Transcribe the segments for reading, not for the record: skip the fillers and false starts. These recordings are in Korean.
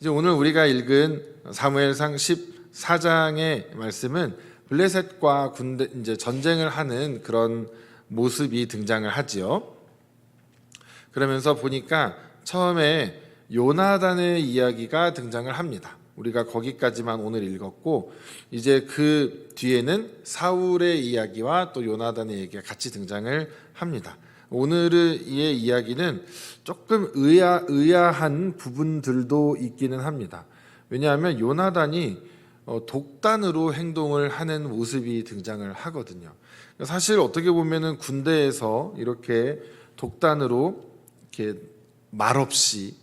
이제 오늘 우리가 읽은 사무엘상 14장의 말씀은 블레셋과 군대 이제 전쟁을 하는 그런 모습이 등장을 하지요. 그러면서 보니까 처음에 요나단의 이야기가 등장을 합니다. 우리가 거기까지만 오늘 읽었고, 이제 그 뒤에는 사울의 이야기와 또 요나단의 얘기가 같이 등장을 합니다. 오늘의 이야기는 조금 의아한 부분들도 있기는 합니다. 왜냐하면 요나단이 독단으로 행동을 하는 모습이 등장을 하거든요. 사실 어떻게 보면은 군대에서 이렇게 독단으로 이렇게 말없이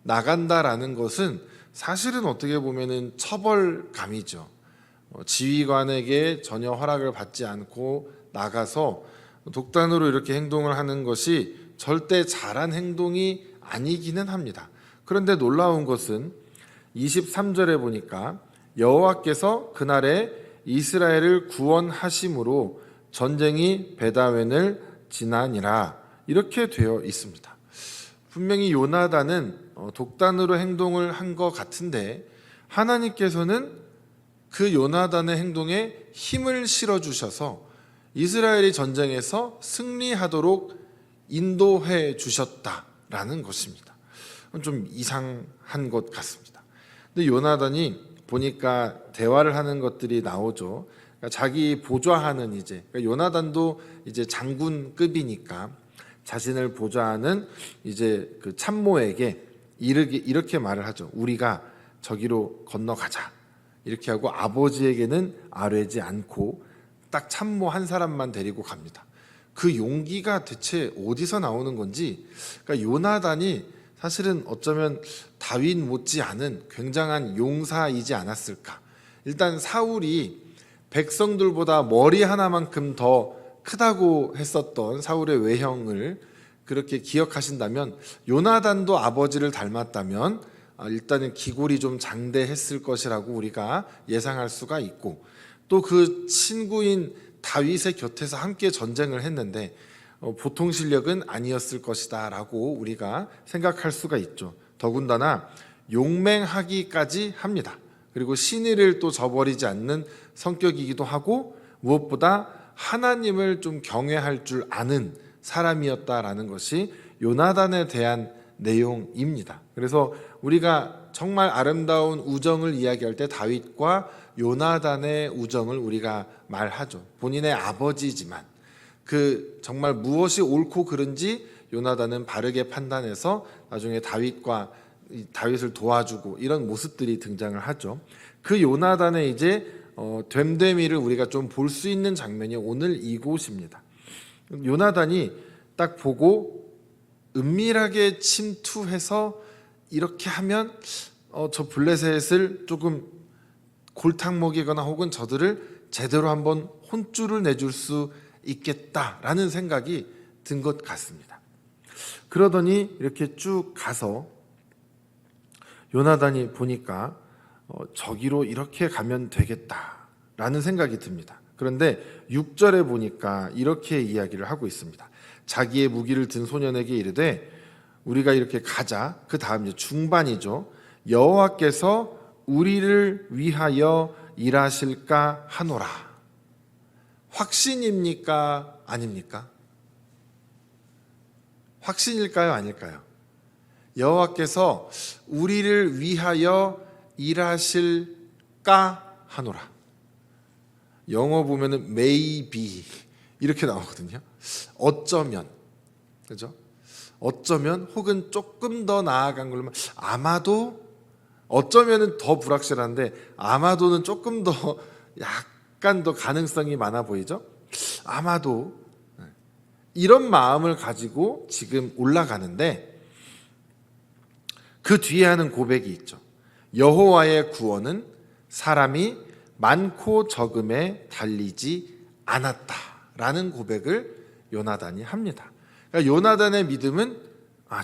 나간다라는 것은 사실은 어떻게 보면은 처벌감이죠. 지휘관에게 전혀 허락을 받지 않고 나가서 독단으로 이렇게 행동을 하는 것이 절대 잘한 행동이 아니기는 합니다. 그런데 놀라운 것은 23절에 보니까 여호와께서 그날에 이스라엘을 구원하심으로 전쟁이 베다웬을 지나니라 이렇게 되어 있습니다. 분명히 요나단은 독단으로 행동을 한 것 같은데 하나님께서는 그 요나단의 행동에 힘을 실어주셔서 이스라엘이 전쟁에서 승리하도록 인도해 주셨다라는 것입니다. 좀 이상한 것 같습니다. 근데 요나단이 보니까 대화를 하는 것들이 나오죠. 그러니까 자기 보좌하는 그러니까 요나단도 이제 장군급이니까 자신을 보좌하는 이제 그 참모에게 이렇게 말을 하죠. 우리가 저기로 건너가자. 이렇게 하고 아버지에게는 아뢰지 않고 딱 참모 한 사람만 데리고 갑니다. 그 용기가 대체 어디서 나오는 건지, 그러니까 요나단이 사실은 어쩌면 다윗 못지않은 굉장한 용사이지 않았을까. 일단 사울이 백성들보다 머리 하나만큼 더 크다고 했었던 사울의 외형을 그렇게 기억하신다면, 요나단도 아버지를 닮았다면 일단은 기골이 좀 장대했을 것이라고 우리가 예상할 수가 있고, 또 그 친구인 다윗의 곁에서 함께 전쟁을 했는데 보통 실력은 아니었을 것이다 라고 우리가 생각할 수가 있죠. 더군다나 용맹하기까지 합니다. 그리고 신의를 또 저버리지 않는 성격이기도 하고, 무엇보다 하나님을 좀 경외할 줄 아는 사람이었다라는 것이 요나단에 대한 내용입니다. 그래서 우리가 정말 아름다운 우정을 이야기할 때 다윗과 요나단의 우정을 우리가 말하죠. 본인의 아버지지만 그 정말 무엇이 옳고 그른지 요나단은 바르게 판단해서 나중에 다윗을 도와주고 이런 모습들이 등장을 하죠. 그 요나단의 이제 됨됨이를 우리가 좀 볼 수 있는 장면이 오늘 이곳입니다. 요나단이 딱 보고 은밀하게 침투해서 이렇게 하면 저 블레셋을 조금 골탕 먹이거나 혹은 저들을 제대로 한번 혼쭐을 내줄 수 있겠다라는 생각이 든 것 같습니다. 그러더니 이렇게 쭉 가서 요나단이 보니까 저기로 이렇게 가면 되겠다라는 생각이 듭니다. 그런데 6절에 보니까 이렇게 이야기를 하고 있습니다. 자기의 무기를 든 소년에게 이르되 우리가 이렇게 가자. 그 다음 이제 중반이죠. 여호와께서 우리를 위하여 일하실까 하노라. 확신입니까? 아닙니까? 확신일까요? 아닐까요? 여호와께서 우리를 위하여 일하실까 하노라. 영어 보면은 maybe 이렇게 나오거든요. 어쩌면, 그죠? 어쩌면 혹은 조금 더 나아간 걸로 아마도, 어쩌면은 더 불확실한데 아마도는 조금 더 약간 더 가능성이 많아 보이죠? 아마도 이런 마음을 가지고 지금 올라가는데 그 뒤에 하는 고백이 있죠. 여호와의 구원은 사람이 많고 적음에 달리지 않았다라는 고백을 요나단이 합니다. 그러니까 요나단의 믿음은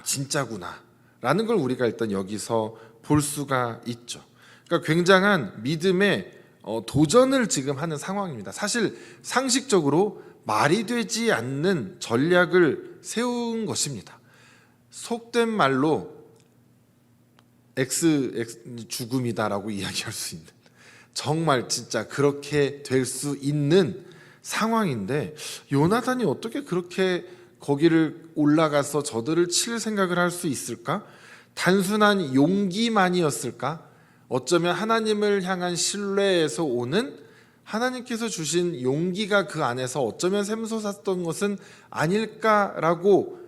진짜구나 라는 걸 우리가 일단 여기서 볼 수가 있죠. 그러니까 굉장한 믿음의 도전을 지금 하는 상황입니다. 사실 상식적으로 말이 되지 않는 전략을 세운 것입니다. 속된 말로 X 죽음이다라고 이야기할 수 있는, 정말 진짜 그렇게 될 수 있는 상황인데 요나단이 어떻게 그렇게 거기를 올라가서 저들을 칠 생각을 할 수 있을까? 단순한 용기만이었을까? 어쩌면 하나님을 향한 신뢰에서 오는, 하나님께서 주신 용기가 그 안에서 어쩌면 샘솟았던 것은 아닐까라고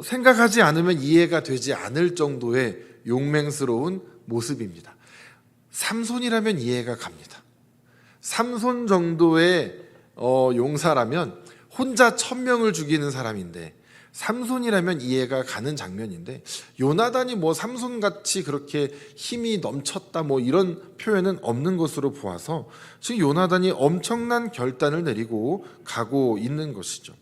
생각하지 않으면 이해가 되지 않을 정도의 용맹스러운 모습입니다. 삼손이라면 이해가 갑니다. 삼손 정도의 용사라면 혼자 1000명을 죽이는 사람인데, 삼손이라면 이해가 가는 장면인데, 요나단이 뭐 삼손같이 그렇게 힘이 넘쳤다 뭐 이런 표현은 없는 것으로 보아서 지금 요나단이 엄청난 결단을 내리고 가고 있는 것이죠.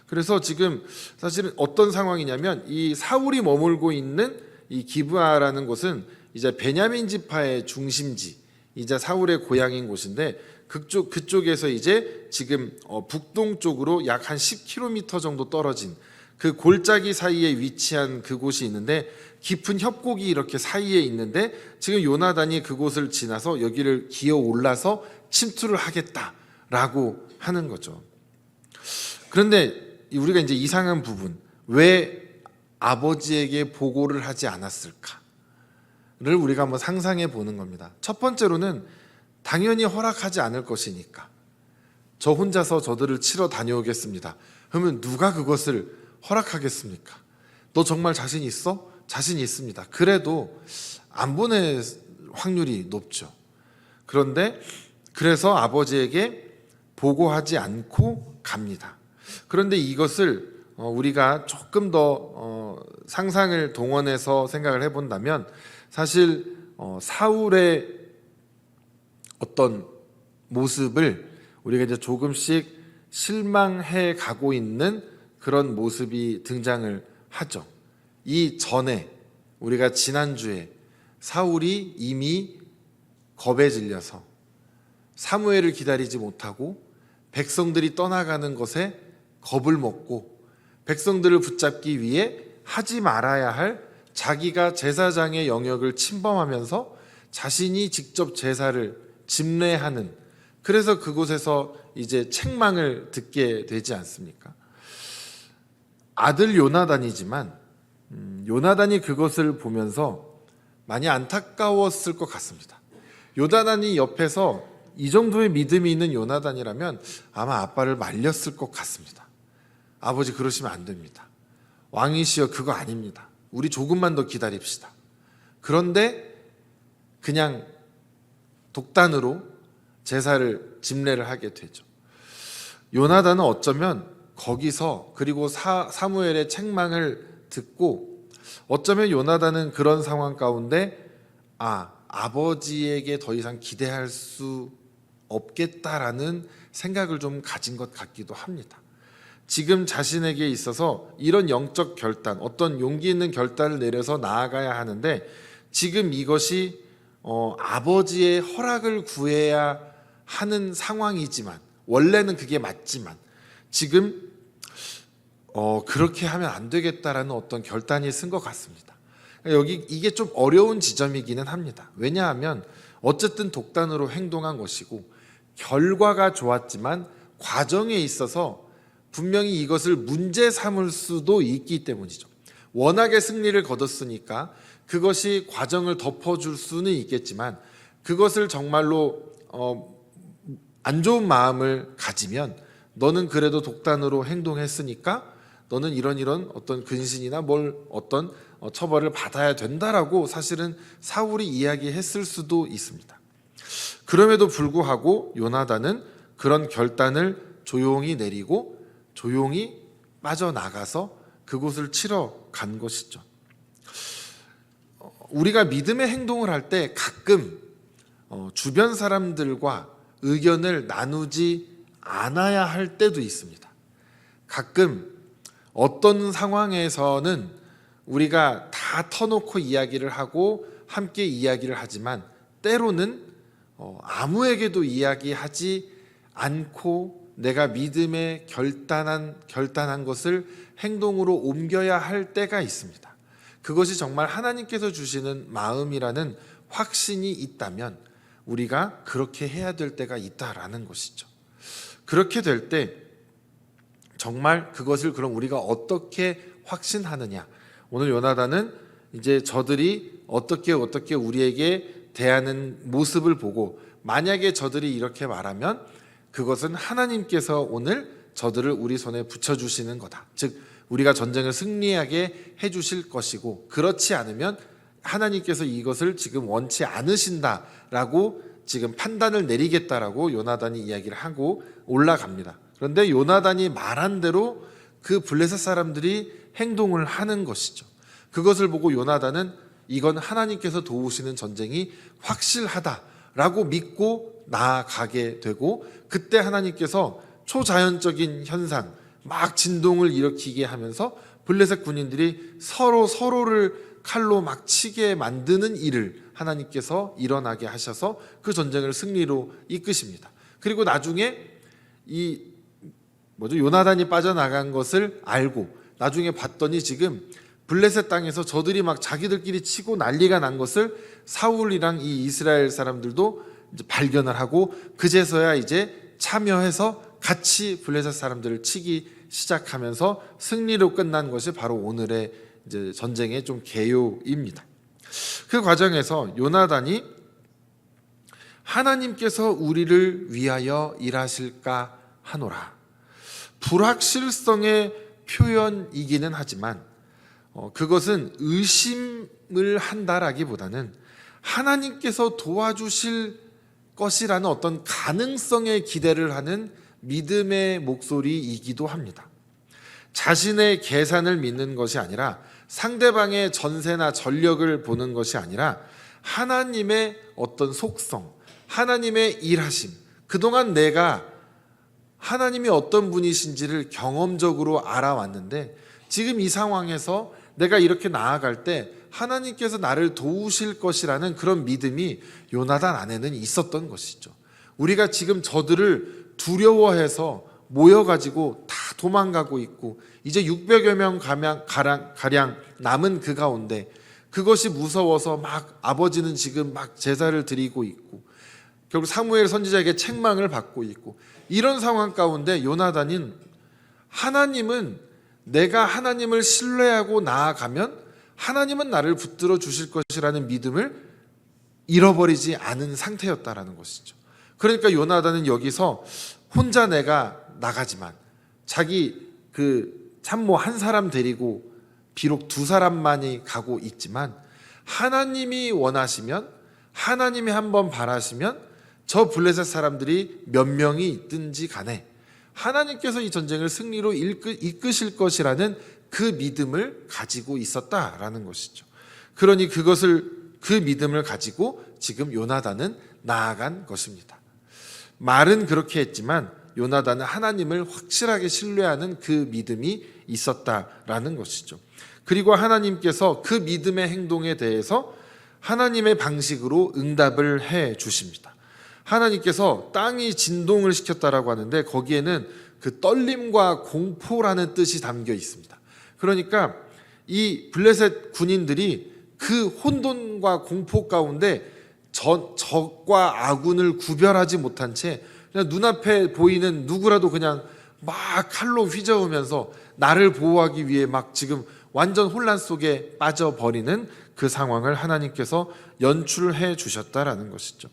그래서 지금 사실은 어떤 상황이냐면, 이 사울이 머물고 있는 이 기브아라는 곳은 이제 베냐민 지파의 중심지, 이제 사울의 고향인 곳인데, 그쪽에서 이제 지금 북동쪽으로 약 한 10km 정도 떨어진 그 골짜기 사이에 위치한 그곳이 있는데, 깊은 협곡이 이렇게 사이에 있는데, 지금 요나단이 그곳을 지나서 여기를 기어 올라서 침투를 하겠다라고 하는 거죠. 그런데 우리가 이제 이상한 부분, 왜 아버지에게 보고를 하지 않았을까를 우리가 한번 상상해 보는 겁니다. 첫 번째로는 당연히 허락하지 않을 것이니까, 저 혼자서 저들을 치러 다녀오겠습니다. 그러면 누가 그것을 허락하겠습니까? 너 정말 자신 있어? 자신 있습니다. 그래도 안 보낼 확률이 높죠. 그래서 아버지에게 보고하지 않고 갑니다. 그런데 이것을 우리가 조금 더 상상을 동원해서 생각을 해본다면, 사실 사울의 어떤 모습을 우리가 이제 조금씩 실망해 가고 있는 그런 모습이 등장을 하죠. 이 전에 우리가 지난주에 사울이 이미 겁에 질려서 사무엘을 기다리지 못하고 백성들이 떠나가는 것에 겁을 먹고, 백성들을 붙잡기 위해 하지 말아야 할 자기가 제사장의 영역을 침범하면서 자신이 직접 제사를 집례하는, 그래서 그곳에서 이제 책망을 듣게 되지 않습니까? 아들 요나단이지만 요나단이 그것을 보면서 많이 안타까웠을 것 같습니다. 요나단이 옆에서 이 정도의 믿음이 있는 요나단이라면 아마 아빠를 말렸을 것 같습니다. 아버지 그러시면 안 됩니다. 왕이시여 그거 아닙니다. 우리 조금만 더 기다립시다. 그런데 그냥 독단으로 제사를 집례를 하게 되죠. 요나단은 어쩌면 거기서, 그리고 사무엘의 책망을 듣고, 어쩌면 요나단은 그런 상황 가운데 아버지에게 더 이상 기대할 수 없겠다라는 생각을 좀 가진 것 같기도 합니다. 지금 자신에게 있어서 이런 영적 결단, 어떤 용기 있는 결단을 내려서 나아가야 하는데, 지금 이것이 아버지의 허락을 구해야 하는 상황이지만, 원래는 그게 맞지만 지금 그렇게 하면 안 되겠다라는 어떤 결단이 쓴 것 같습니다. 여기 이게 좀 어려운 지점이기는 합니다. 왜냐하면 어쨌든 독단으로 행동한 것이고 결과가 좋았지만 과정에 있어서 분명히 이것을 문제 삼을 수도 있기 때문이죠. 워낙에 승리를 거뒀으니까 그것이 과정을 덮어줄 수는 있겠지만, 그것을 정말로 안 좋은 마음을 가지면, 너는 그래도 독단으로 행동했으니까 너는 이런 어떤 근신이나 어떤 처벌을 받아야 된다라고 사실은 사울이 이야기했을 수도 있습니다. 그럼에도 불구하고 요나단은 그런 결단을 조용히 내리고 조용히 빠져나가서 그곳을 치러 간 것이죠. 우리가 믿음의 행동을 할 때 가끔 주변 사람들과 의견을 나누지 않아야 할 때도 있습니다. 가끔 어떤 상황에서는 우리가 다 터놓고 이야기를 하고 함께 이야기를 하지만, 때로는 아무에게도 이야기하지 않고 내가 믿음에 결단한 것을 행동으로 옮겨야 할 때가 있습니다. 그것이 정말 하나님께서 주시는 마음이라는 확신이 있다면 우리가 그렇게 해야 될 때가 있다라는 것이죠. 그렇게 될 때 정말 그것을 그럼 우리가 어떻게 확신하느냐. 오늘 요나단은 이제 저들이 어떻게 우리에게 대하는 모습을 보고 만약에 저들이 이렇게 말하면 그것은 하나님께서 오늘 저들을 우리 손에 붙여주시는 거다. 즉 우리가 전쟁을 승리하게 해주실 것이고 그렇지 않으면 하나님께서 이것을 지금 원치 않으신다라고 지금 판단을 내리겠다라고 요나단이 이야기를 하고 올라갑니다. 그런데 요나단이 말한 대로 그 블레셋 사람들이 행동을 하는 것이죠. 그것을 보고 요나단은 이건 하나님께서 도우시는 전쟁이 확실하다라고 믿고 나아가게 되고 그때 하나님께서 초자연적인 현상, 막 진동을 일으키게 하면서 블레셋 군인들이 서로를 칼로 막 치게 만드는 일을 하나님께서 일어나게 하셔서 그 전쟁을 승리로 이끄십니다. 그리고 나중에 요나단이 빠져나간 것을 알고 나중에 봤더니 지금 블레셋 땅에서 저들이 막 자기들끼리 치고 난리가 난 것을 사울이랑 이 이스라엘 사람들도 이제 발견을 하고 그제서야 이제 참여해서 같이 블레셋 사람들을 치기 시작하면서 승리로 끝난 것이 바로 오늘의 이제 전쟁의 좀 개요입니다. 그 과정에서 요나단이 하나님께서 우리를 위하여 일하실까 하노라. 불확실성의 표현이기는 하지만 그것은 의심을 한다라기보다는 하나님께서 도와주실 것이라는 어떤 가능성에 기대를 하는 믿음의 목소리이기도 합니다. 자신의 계산을 믿는 것이 아니라 상대방의 전세나 전력을 보는 것이 아니라 하나님의 어떤 속성, 하나님의 일하심, 그동안 내가 하나님이 어떤 분이신지를 경험적으로 알아왔는데 지금 이 상황에서 내가 이렇게 나아갈 때 하나님께서 나를 도우실 것이라는 그런 믿음이 요나단 안에는 있었던 것이죠. 우리가 지금 저들을 두려워해서 모여가지고 다 도망가고 있고 이제 600여 명 가량 남은 그 가운데 그것이 무서워서 막 아버지는 지금 막 제사를 드리고 있고 결국 사무엘 선지자에게 책망을 받고 있고 이런 상황 가운데 요나단은 하나님은 내가 하나님을 신뢰하고 나아가면 하나님은 나를 붙들어 주실 것이라는 믿음을 잃어버리지 않은 상태였다라는 것이죠. 그러니까 요나단은 여기서 혼자 내가 나가지만 자기 그 참모 한 사람 데리고 비록 두 사람만이 가고 있지만 하나님이 원하시면 하나님이 한번 바라시면 저 블레셋 사람들이 몇 명이 있든지 간에 하나님께서 이 전쟁을 승리로 이끄실 것이라는 그 믿음을 가지고 있었다라는 것이죠. 그러니 그 믿음을 가지고 지금 요나단은 나아간 것입니다. 말은 그렇게 했지만 요나단은 하나님을 확실하게 신뢰하는 그 믿음이 있었다라는 것이죠. 그리고 하나님께서 그 믿음의 행동에 대해서 하나님의 방식으로 응답을 해 주십니다. 하나님께서 땅이 진동을 시켰다라고 하는데 거기에는 그 떨림과 공포라는 뜻이 담겨 있습니다. 그러니까 이 블레셋 군인들이 그 혼돈과 공포 가운데 적과 아군을 구별하지 못한 채 그냥 눈앞에 보이는 누구라도 그냥 막 칼로 휘저으면서 나를 보호하기 위해 막 지금 완전 혼란 속에 빠져버리는 그 상황을 하나님께서 연출해 주셨다라는 것이죠.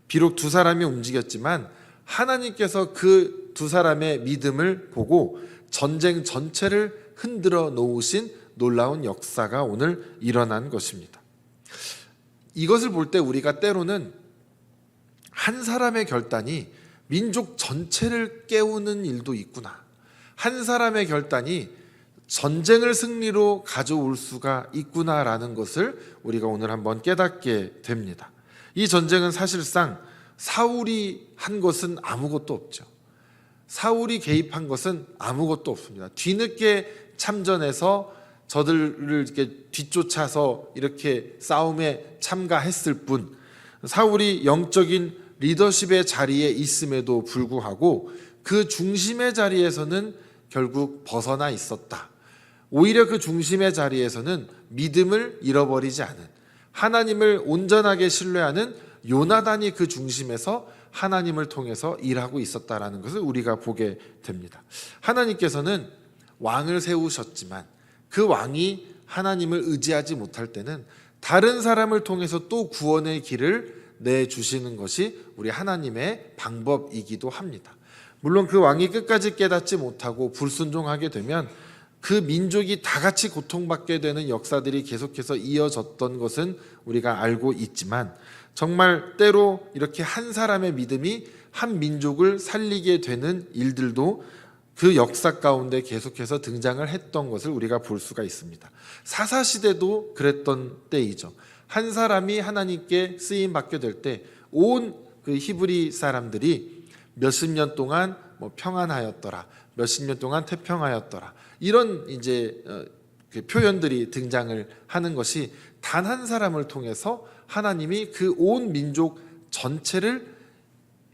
비록 두 사람이 움직였지만 하나님께서 그 두 사람의 믿음을 보고 전쟁 전체를 흔들어 놓으신 놀라운 역사가 오늘 일어난 것입니다. 이것을 볼 때 우리가 때로는 한 사람의 결단이 민족 전체를 깨우는 일도 있구나. 한 사람의 결단이 전쟁을 승리로 가져올 수가 있구나라는 것을 우리가 오늘 한번 깨닫게 됩니다. 이 전쟁은 사실상 사울이 한 것은 아무것도 없죠. 사울이 개입한 것은 아무것도 없습니다. 뒤늦게 참전해서 저들을 이렇게 뒤쫓아서 이렇게 싸움에 참가했을 뿐 사울이 영적인 리더십의 자리에 있음에도 불구하고 그 중심의 자리에서는 결국 벗어나 있었다. 오히려 그 중심의 자리에서는 믿음을 잃어버리지 않은, 하나님을 온전하게 신뢰하는 요나단이 그 중심에서 하나님을 통해서 일하고 있었다라는 것을 우리가 보게 됩니다. 하나님께서는 왕을 세우셨지만 그 왕이 하나님을 의지하지 못할 때는 다른 사람을 통해서 또 구원의 길을 내주시는 것이 우리 하나님의 방법이기도 합니다. 물론 그 왕이 끝까지 깨닫지 못하고 불순종하게 되면 그 민족이 다 같이 고통받게 되는 역사들이 계속해서 이어졌던 것은 우리가 알고 있지만, 정말 때로 이렇게 한 사람의 믿음이 한 민족을 살리게 되는 일들도 그 역사 가운데 계속해서 등장을 했던 것을 우리가 볼 수가 있습니다. 사사시대도 그랬던 때이죠. 한 사람이 하나님께 쓰임 받게 될 때 온 그 히브리 사람들이 몇십 년 동안 평안하였더라, 몇십 년 동안 태평하였더라, 이런 이제 그 표현들이 등장을 하는 것이 단 한 사람을 통해서 하나님이 그 온 민족 전체를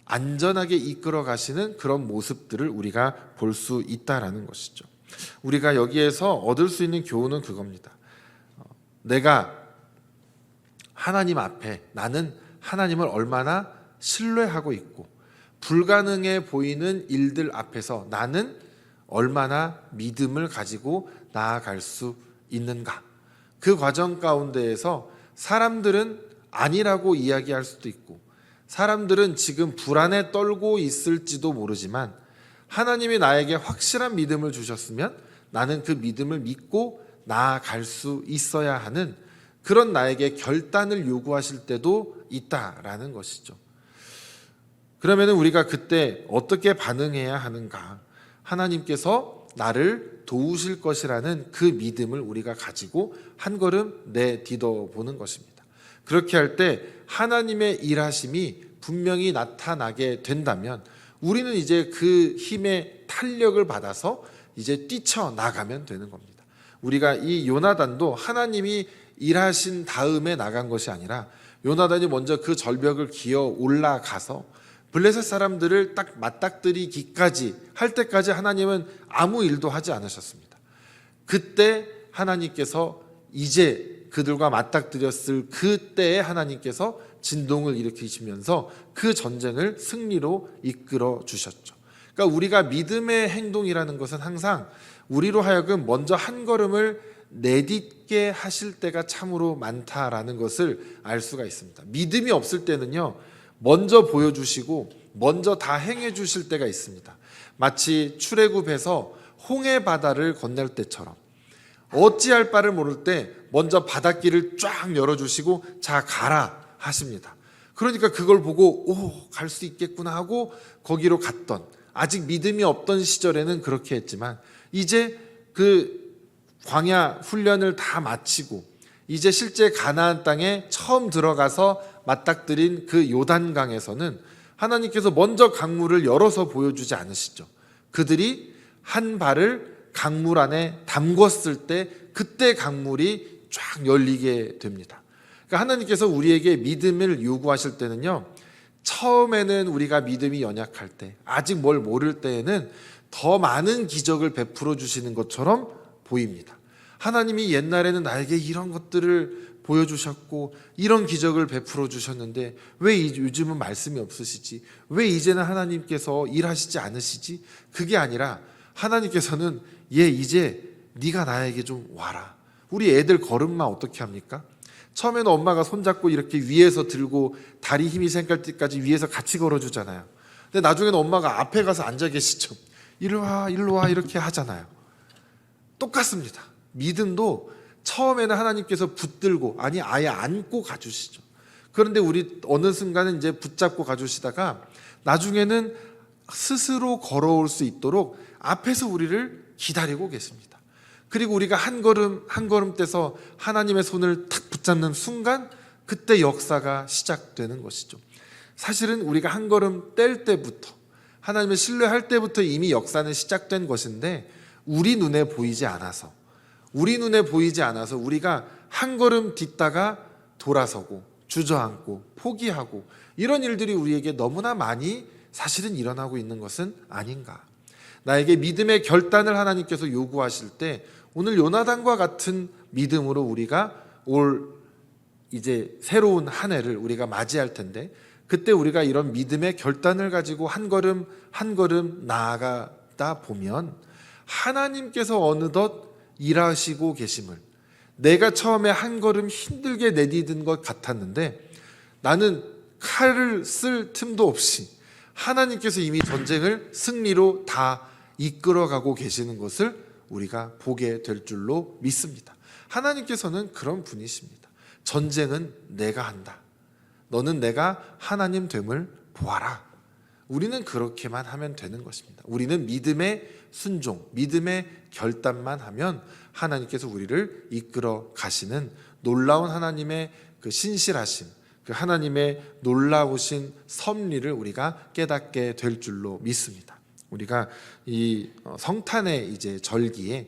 안전하게 이끌어 가시는 그런 모습들을 우리가 볼 수 있다라는 것이죠. 우리가 여기에서 얻을 수 있는 교훈은 그겁니다. 내가 하나님 앞에, 나는 하나님을 얼마나 신뢰하고 있고 불가능해 보이는 일들 앞에서 나는 얼마나 믿음을 가지고 나아갈 수 있는가. 그 과정 가운데에서 사람들은 아니라고 이야기할 수도 있고, 사람들은 지금 불안에 떨고 있을지도 모르지만 하나님이 나에게 확실한 믿음을 주셨으면 나는 그 믿음을 믿고 나아갈 수 있어야 하는 그런 나에게 결단을 요구하실 때도 있다라는 것이죠. 그러면 우리가 그때 어떻게 반응해야 하는가? 하나님께서 나를 도우실 것이라는 그 믿음을 우리가 가지고 한 걸음 내딛어 보는 것입니다. 그렇게 할 때 하나님의 일하심이 분명히 나타나게 된다면 우리는 이제 그 힘의 탄력을 받아서 이제 뛰쳐나가면 되는 겁니다. 우리가 이 요나단도 하나님이 일하신 다음에 나간 것이 아니라 요나단이 먼저 그 절벽을 기어 올라가서 블레셋 사람들을 딱 맞닥뜨리기까지 할 때까지 하나님은 아무 일도 하지 않으셨습니다. 그때 하나님께서 이제 그들과 맞닥뜨렸을 그때에 하나님께서 진동을 일으키시면서 그 전쟁을 승리로 이끌어 주셨죠. 그러니까 우리가 믿음의 행동이라는 것은 항상 우리로 하여금 먼저 한 걸음을 내딛게 하실 때가 참으로 많다라는 것을 알 수가 있습니다. 믿음이 없을 때는요, 먼저 보여주시고 먼저 다 행해 주실 때가 있습니다. 마치 출애굽에서 홍해 바다를 건널 때처럼 어찌할 바를 모를 때 먼저 바닷길을 쫙 열어주시고 자 가라 하십니다. 그러니까 그걸 보고 갈 수 있겠구나 하고 거기로 갔던, 아직 믿음이 없던 시절에는 그렇게 했지만 이제 그 광야 훈련을 다 마치고 이제 실제 가나안 땅에 처음 들어가서 맞닥뜨린 그 요단강에서는 하나님께서 먼저 강물을 열어서 보여주지 않으시죠. 그들이 한 발을 강물 안에 담궜을 때 그때 강물이 쫙 열리게 됩니다. 그러니까 하나님께서 우리에게 믿음을 요구하실 때는요, 처음에는 우리가 믿음이 연약할 때, 아직 뭘 모를 때에는 더 많은 기적을 베풀어 주시는 것처럼 보입니다. 하나님이 옛날에는 나에게 이런 것들을 보여주셨고 이런 기적을 베풀어 주셨는데 왜 요즘은 말씀이 없으시지? 왜 이제는 하나님께서 일하시지 않으시지? 그게 아니라 하나님께서는 이제 네가 나에게 좀 와라. 우리 애들 걸음마 어떻게 합니까? 처음에는 엄마가 손잡고 이렇게 위에서 들고 다리 힘이 생길 때까지 위에서 같이 걸어주잖아요. 근데 나중에는 엄마가 앞에 가서 앉아 계시죠. 일로 와 이렇게 하잖아요. 똑같습니다. 믿음도 처음에는 하나님께서 붙들고 아예 안고 가주시죠. 그런데 우리 어느 순간은 이제 붙잡고 가주시다가 나중에는 스스로 걸어올 수 있도록 앞에서 우리를 기다리고 계십니다. 그리고 우리가 한 걸음 한 걸음 떼서 하나님의 손을 탁 붙잡는 순간 그때 역사가 시작되는 것이죠. 사실은 우리가 한 걸음 뗄 때부터, 하나님을 신뢰할 때부터 이미 역사는 시작된 것인데 우리 눈에 보이지 않아서 우리가 한 걸음 딛다가 돌아서고 주저앉고 포기하고 이런 일들이 우리에게 너무나 많이 사실은 일어나고 있는 것은 아닌가. 나에게 믿음의 결단을 하나님께서 요구하실 때 오늘 요나단과 같은 믿음으로 우리가 올 이제 새로운 한 해를 우리가 맞이할 텐데, 그때 우리가 이런 믿음의 결단을 가지고 한 걸음 한 걸음 나아가다 보면 하나님께서 어느덧 일하시고 계심을, 내가 처음에 한 걸음 힘들게 내디딘 것 같았는데 나는 칼을 쓸 틈도 없이 하나님께서 이미 전쟁을 승리로 다 이끌어가고 계시는 것을 우리가 보게 될 줄로 믿습니다. 하나님께서는 그런 분이십니다. 전쟁은 내가 한다. 너는 내가 하나님 됨을 보아라. 우리는 그렇게만 하면 되는 것입니다. 우리는 믿음의 순종, 믿음의 결단만 하면 하나님께서 우리를 이끌어 가시는 놀라운 하나님의 그 신실하심, 그 하나님의 놀라우신 섭리를 우리가 깨닫게 될 줄로 믿습니다. 우리가 이 성탄의 이제 절기에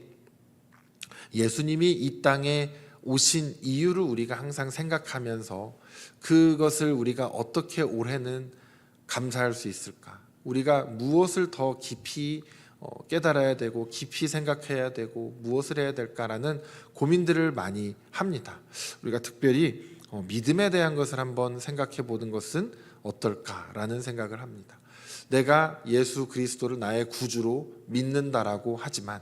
예수님이 이 땅에 오신 이유를 우리가 항상 생각하면서 그것을 우리가 어떻게 올해는 감사할 수 있을까? 우리가 무엇을 더 깊이 깨달아야 되고 깊이 생각해야 되고 무엇을 해야 될까라는 고민들을 많이 합니다. 우리가 특별히 믿음에 대한 것을 한번 생각해 보는 것은 어떨까라는 생각을 합니다. 내가 예수 그리스도를 나의 구주로 믿는다라고 하지만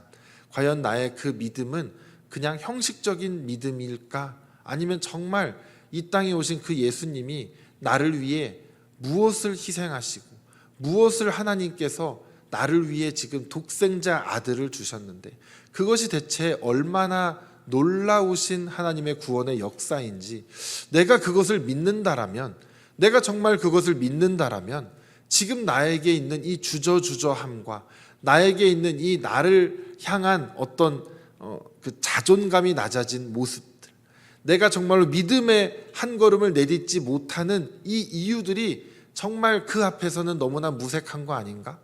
과연 나의 그 믿음은 그냥 형식적인 믿음일까? 아니면 정말 이 땅에 오신 그 예수님이 나를 위해 무엇을 희생하시고 무엇을 하나님께서 나를 위해 지금 독생자 아들을 주셨는데 그것이 대체 얼마나 놀라우신 하나님의 구원의 역사인지, 내가 그것을 믿는다라면, 내가 정말 그것을 믿는다라면 지금 나에게 있는 이 주저함과 나에게 있는 이 나를 향한 어떤 그 자존감이 낮아진 모습들, 내가 정말로 믿음의 한 걸음을 내딛지 못하는 이 이유들이 정말 그 앞에서는 너무나 무색한 거 아닌가?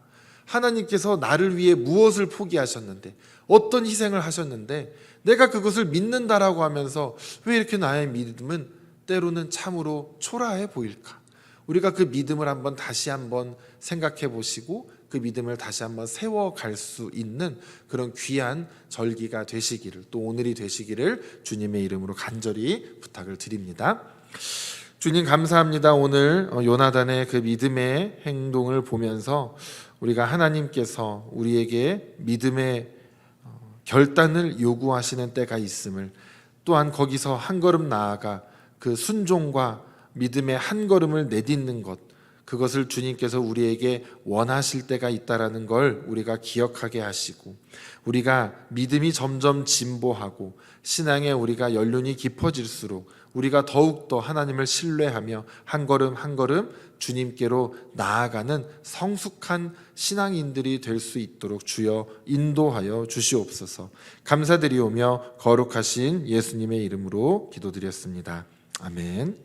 하나님께서 나를 위해 무엇을 포기하셨는데, 어떤 희생을 하셨는데 내가 그것을 믿는다라고 하면서 왜 이렇게 나의 믿음은 때로는 참으로 초라해 보일까? 우리가 그 믿음을 다시 한번 생각해 보시고 그 믿음을 다시 한번 세워갈 수 있는 그런 귀한 절기가 되시기를, 또 오늘이 되시기를 주님의 이름으로 간절히 부탁을 드립니다. 주님 감사합니다. 오늘 요나단의 그 믿음의 행동을 보면서 우리가 하나님께서 우리에게 믿음의 결단을 요구하시는 때가 있음을, 또한 거기서 한 걸음 나아가 그 순종과 믿음의 한 걸음을 내딛는 것, 그것을 주님께서 우리에게 원하실 때가 있다라는 걸 우리가 기억하게 하시고, 우리가 믿음이 점점 진보하고 신앙에 우리가 연륜이 깊어질수록 우리가 더욱더 하나님을 신뢰하며 한 걸음 한 걸음 주님께로 나아가는 성숙한 신앙인들이 될 수 있도록 주여 인도하여 주시옵소서. 감사드리오며 거룩하신 예수님의 이름으로 기도드렸습니다. 아멘.